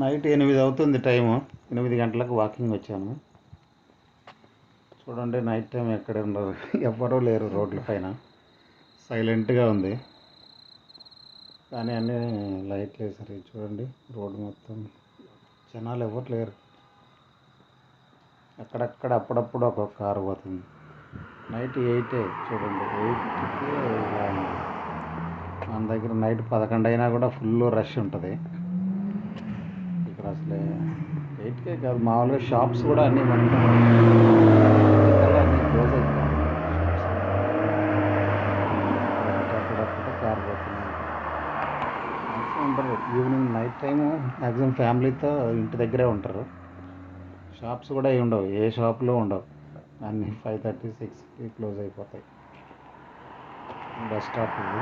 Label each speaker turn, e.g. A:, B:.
A: Night 8 అవుతుంది time. 8 గంటలకు walking వచ్చాను. చూడండి నైట్ టైం ఎక్కడ ఉండరు, ఎవ్వరూ లేరు రోడ్ల పైన, సైలెంట్గా ఉంది. కానీ అన్నీ లైట్లు వేసారు. చూడండి రోడ్డు మొత్తం జనాలు ఎవరు లేరు. అక్కడక్కడ అప్పుడప్పుడు ఒక కారు పోతుంది. నైట్ 8 చూడండి, 8కి ఇలా ఉంది. మన దగ్గర నైట్ 11 అయినా కూడా ఫుల్ రష్ ఉంటుంది. ఇక్కడ అసలే 8కే కాదు, మామూలుగా షాప్స్ కూడా అన్నీ మనకి అన్నీ క్లోజ్ అయిపోయాయి. అప్పుడప్పుడు కారు పోతున్నాయి. మ్యాక్సిమం ఉంటారు ఈవినింగ్ నైట్ టైము, మ్యాక్సిమం ఫ్యామిలీతో ఇంటి దగ్గరే ఉంటారు. షాప్స్ కూడా ఏమి ఉండవు, ఏ షాప్లో ఉండవు, అన్నీ 5:30, 6కి క్లోజ్ అయిపోతాయి. బస్ స్టాప్ ఇది.